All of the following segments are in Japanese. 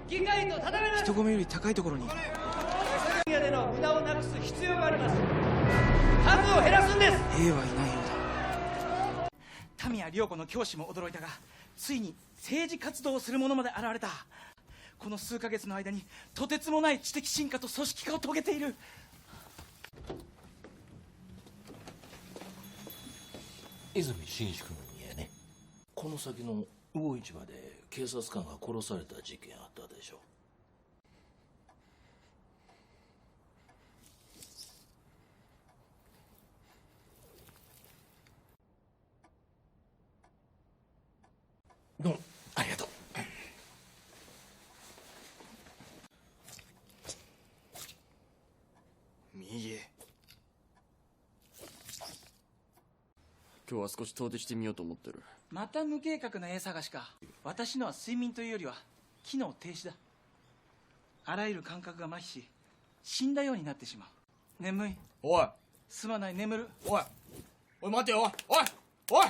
議会と戦います。人混みより高いところに。平での無駄をなくす必要があります。数を減らすんです。兵はいないようだ。田宮良子の教師も驚いたが、ついに政治活動をする者まで現れた。この数ヶ月の間にとてつもない知的進化と組織化を遂げている。泉真司君やね。この先の魚市場で警察官が殺された事件あったでしょ。どうもありがとう。右へ。今日は少し遠出してみようと思ってる。また無計画な絵探しか。私のは睡眠というよりは機能停止だ。あらゆる感覚が麻痺し、死んだようになってしまう。眠い。おいすまない、眠る。おいおい待てよ、おいおい。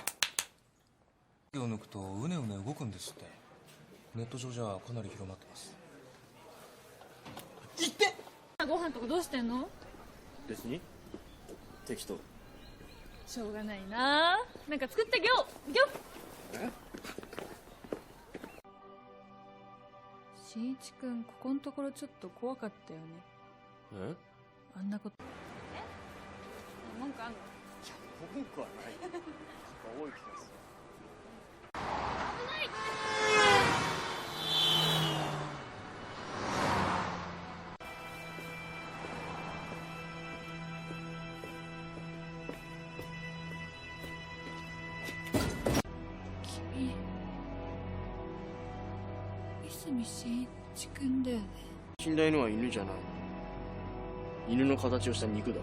手を抜くとうねうね動くんですって。ネット上じゃかなり広まってます。行って。ご飯とかどうしてんの？別に適当。しょうがないな。なんか作ってギョギョ。え？しんいちくん、ここのところちょっと怖かったよね。え？あんなこと。文句あんの？文句はない。多い気がする。君、泉真一くんだよね。死んだ犬は犬じゃない。犬の形をした肉だ。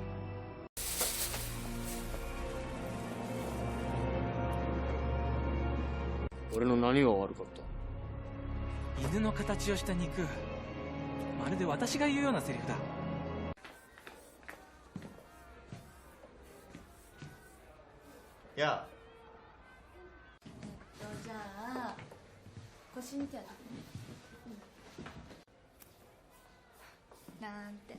俺の何が悪かった？犬の形をした肉。まるで私が言うようなセリフだ。やあ。じゃあ腰見てやる。なんて。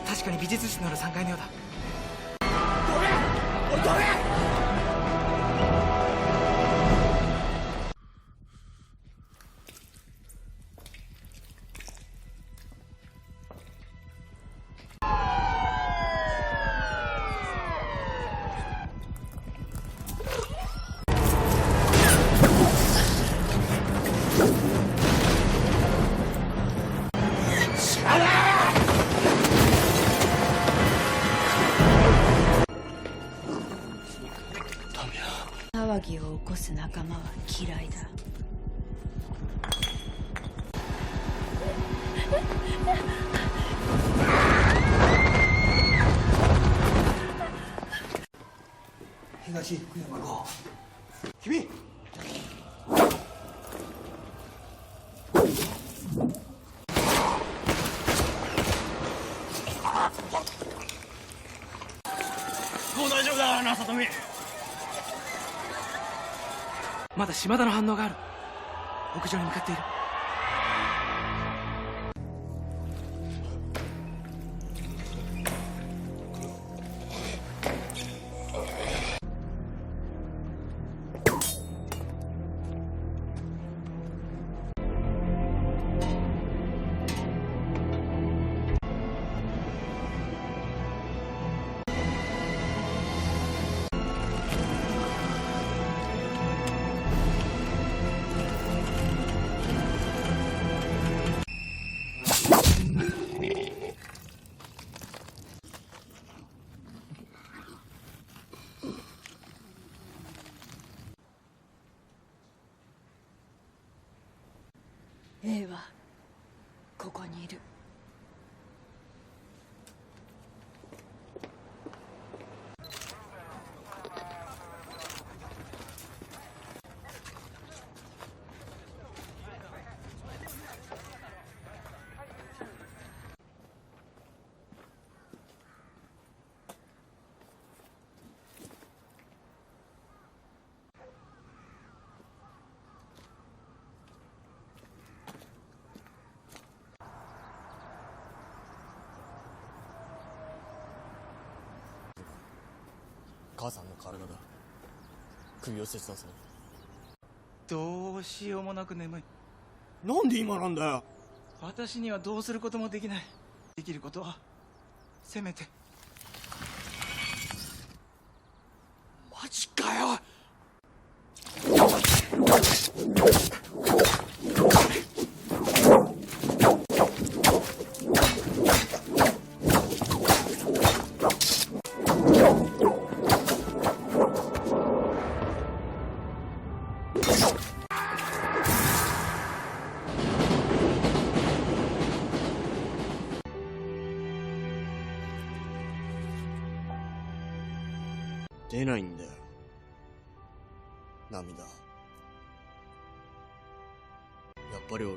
確かに美術室のある3階のようだ。騒ぎを起こす仲間は嫌いだ。東福山号。君。もう大丈夫だからな、里見。まだ島田の反応がある。屋上に向かっている。母さんの体だ。首を切断される。どうしようもなく眠い。なんで今なんだよ。私にはどうすることもできない。できることはせめて。マジかよ。出ないんだよ、涙。やっぱり俺、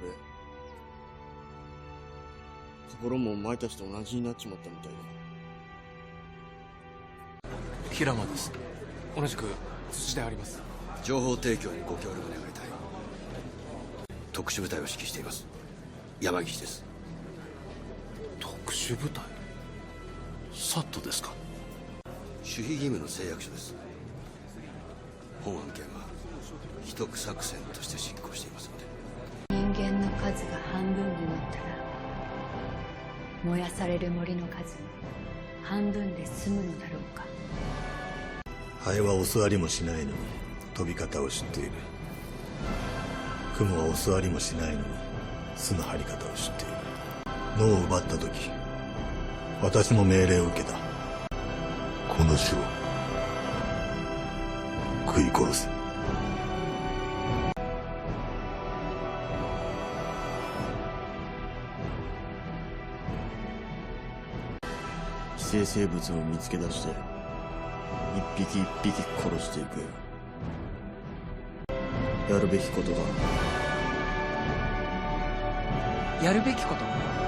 心もお前たちと同じになっちまったみたいだ。平間です。同じく土であります。情報提供にご協力願いたい。特殊部隊を指揮しています山岸です。特殊部隊サットですか？守秘義務の誓約書です。本案件は秘匿作戦として進行していますので。人間の数が半分になったら燃やされる森の数も半分で済むのだろうか。ハエはお座りもしないのに飛び方を知っている。雲はお座りもしないのに巣の張り方を知っている。脳を奪った時私も命令を受けた。この種を食い殺せ。寄生生物を見つけ出して一匹一匹殺していく。やるべきことが。やるべきこと